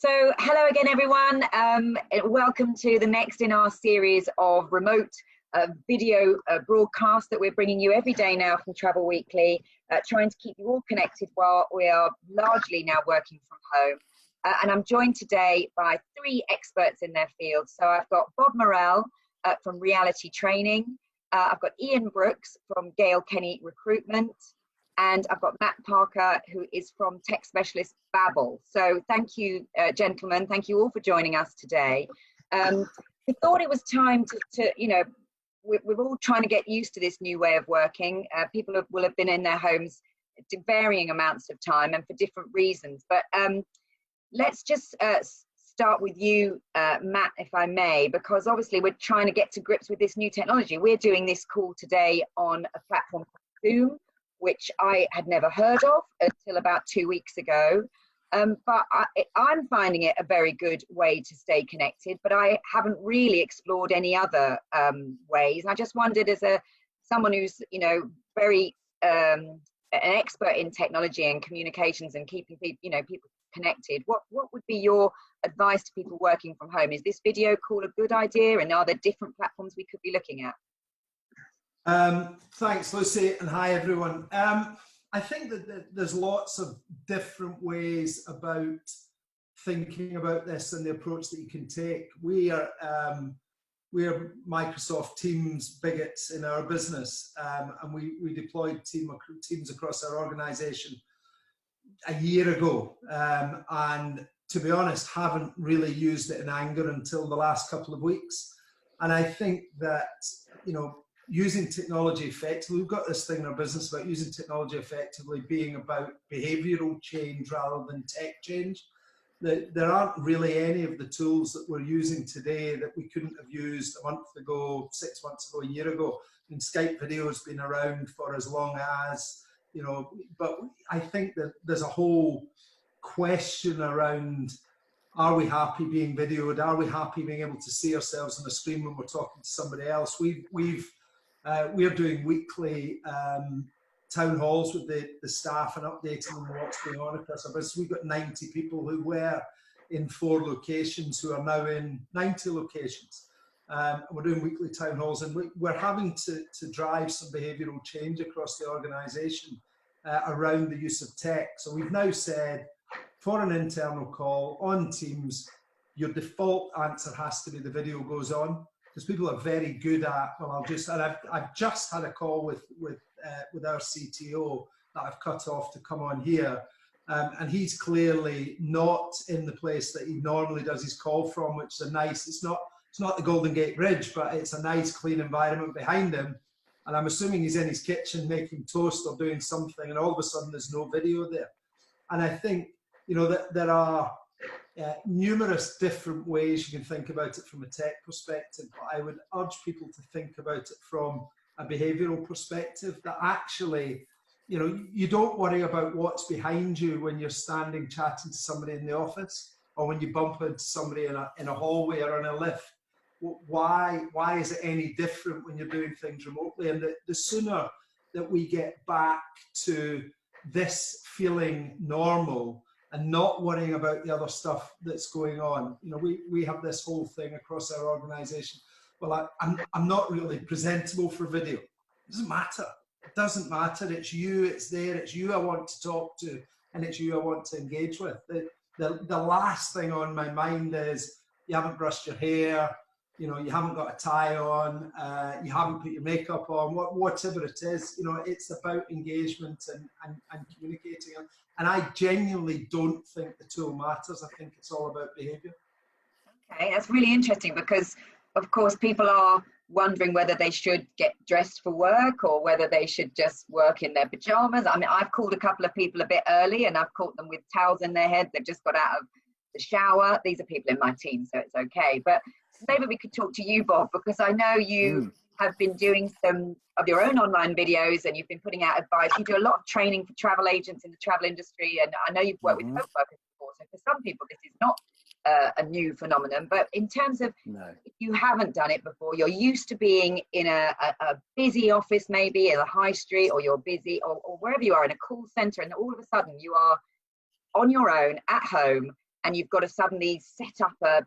So hello again, everyone. Welcome to the next in our series of remote video broadcasts that we're bringing you every day now from Travel Weekly, trying to keep you all connected while we are largely now working from home. And I'm joined today by three experts in their field. So I've got Bob Morrell from Reality Training. I've got Ian Brooks from Gail Kenny Recruitment. And I've got Matt Parker, who is from tech specialist Babbel. So thank you, gentlemen. Thank you all for joining us today. We thought it was time to we're all trying to get used to this new way of working. People will have been in their homes to varying amounts of time and for different reasons. But let's just start with you, Matt, if I may, because obviously we're trying to get to grips with this new technology. We're doing this call today on a platform called Zoom, which I had never heard of until about 2 weeks ago. But I'm finding it a very good way to stay connected, but I haven't really explored any other ways. I just wondered, as someone who's, very an expert in technology and communications and keeping people connected, what would be your advice to people working from home? Is this video call a good idea, and are there different platforms we could be looking at? Thanks, Lucy, and hi everyone. I think that there's lots of different ways about thinking about this and the approach that you can take. We are Microsoft Teams bigots in our business, and we deployed Teams across our organisation a year ago, and to be honest, haven't really used it in anger until the last couple of weeks. And I think that, using technology effectively, we've got this thing in our business about using technology effectively being about behavioural change rather than tech change. There aren't really any of the tools that we're using today that we couldn't have used a month ago, 6 months ago, a year ago. I mean, Skype video has been around for as long as, but I think that there's a whole question around, are we happy being videoed? Are we happy being able to see ourselves on the screen when we're talking to somebody else? We're doing weekly town halls with the staff and updating them on what's going on across our business. We've got 90 people who were in 4 locations who are now in 90 locations. And we're doing weekly town halls, and we're having to drive some behavioural change across the organisation around the use of tech. So we've now said, for an internal call on Teams, your default answer has to be the video goes on, because people are very good at, I've just had a call with our CTO that I've cut off to come on here, and he's clearly not in the place that he normally does his call from, which is it's not the Golden Gate Bridge, but it's a nice clean environment behind him, and I'm assuming he's in his kitchen making toast or doing something, and all of a sudden there's no video there. And I think that there are numerous different ways you can think about it from a tech perspective, but I would urge people to think about it from a behavioural perspective, that actually, you don't worry about what's behind you when you're standing chatting to somebody in the office, or when you bump into somebody in a hallway or in a lift. Why is it any different when you're doing things remotely? And the sooner that we get back to this feeling normal and not worrying about the other stuff that's going on. We have this whole thing across our organisation. Well, I'm not really presentable for video. It doesn't matter. It doesn't matter. It's you, it's there, it's you I want to talk to, and it's you I want to engage with. The last thing on my mind is, you haven't brushed your hair, you haven't got a tie on, you haven't put your makeup on, whatever it is, it's about engagement and communicating. And I genuinely don't think the tool matters. I think it's all about behaviour. Okay, that's really interesting, because of course people are wondering whether they should get dressed for work or whether they should just work in their pajamas. I mean, I've called a couple of people a bit early and I've caught them with towels in their head. They've just got out of the shower. These are people in my team, so it's okay. But maybe we could talk to you, Bob, because I know you have been doing some of your own online videos and you've been putting out advice. You do a lot of training for travel agents in the travel industry, and I know you've worked with home workers before. So for some people, this is not a new phenomenon. But in terms of, if you haven't done it before, you're used to being in a busy office, maybe in a high street, or you're busy, or wherever you are in a call centre, and all of a sudden you are on your own at home and you've got to suddenly set up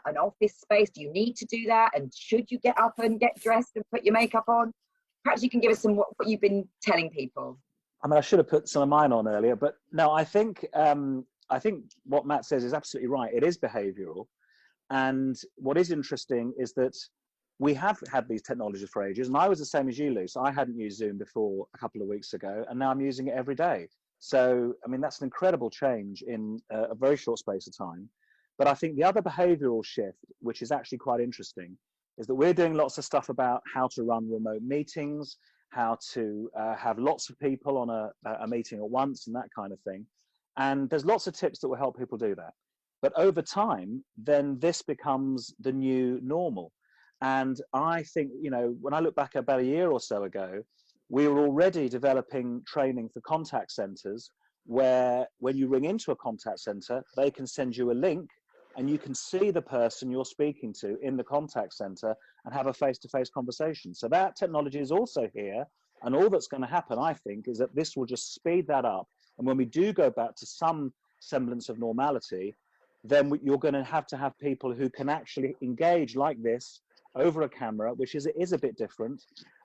an office space. Do you need to do that? And should you get up and get dressed and put your makeup on? Perhaps you can give us some what you've been telling people. I mean, I should have put some of mine on earlier, but no, I think what Matt says is absolutely right. It is behavioural, and what is interesting is that we have had these technologies for ages, and I was the same as you, Lou. So I hadn't used Zoom before a couple of weeks ago, and now I'm using it every day. So, I mean, that's an incredible change in a very short space of time. But I think the other behavioural shift, which is actually quite interesting, is that we're doing lots of stuff about how to run remote meetings, how to have lots of people on a meeting at once and that kind of thing. And there's lots of tips that will help people do that. But over time, then this becomes the new normal. And I think, you know, when I look back about a year or so ago, we were already developing training for contact centers where when you ring into a contact center, they can send you a link and you can see the person you're speaking to in the contact center and have a face-to-face conversation. So that technology is also here. And all that's going to happen, I think, is that this will just speed that up. And when we do go back to some semblance of normality, then you're going to have people who can actually engage like this over a camera, which is a bit different.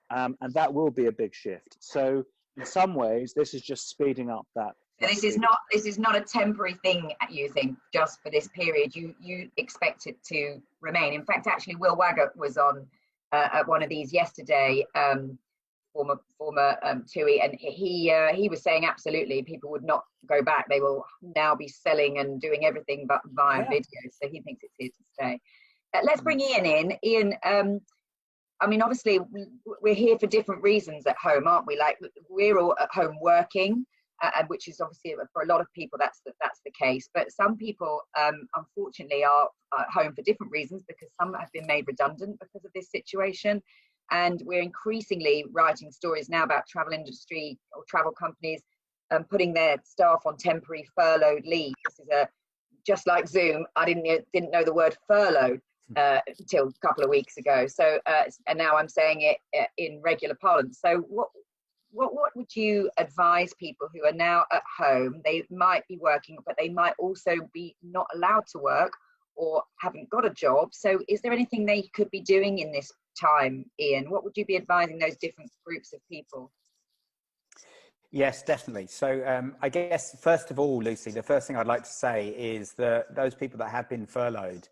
And that will be a big shift. So in some ways, this is just speeding up that. This is not a temporary thing, you think, just for this period. You expect it to remain. In fact, actually, Will Waggett was on at one of these yesterday, former TUI, and he was saying absolutely people would not go back. They will now be selling and doing everything but via video. So he thinks it's here to stay. Let's bring Ian in. Ian, I mean, obviously, we're here for different reasons at home, aren't we? Like, we're all at home working. Which is obviously for a lot of people that's the case, but some people unfortunately are at home for different reasons, because some have been made redundant because of this situation, and we're increasingly writing stories now about travel industry or travel companies putting their staff on temporary furloughed leave. This is just like Zoom. I didn't know the word furloughed until a couple of weeks ago. So and now I'm saying it in regular parlance. So what would you advise people who are now at home? They might be working, but they might also be not allowed to work or haven't got a job. So is there anything they could be doing in this time, Ian? What would you be advising those different groups of people? Yes, definitely. So I guess, first of all, Lucy, the first thing I'd like to say is that those people that have been furloughed,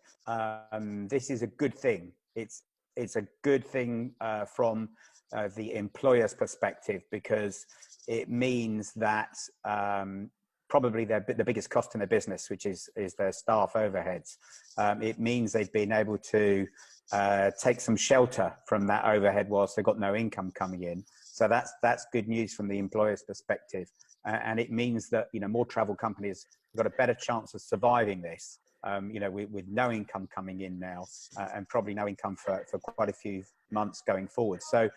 this is a good thing. It's a good thing from the employer's perspective, because it means that probably the biggest cost in their business, which is their staff overheads, it means they've been able to take some shelter from that overhead whilst they've got no income coming in. So that's good news from the employer's perspective, and it means that, you know, more travel companies have got a better chance of surviving this. You know, with no income coming in now, and probably no income for quite a few months going forward. So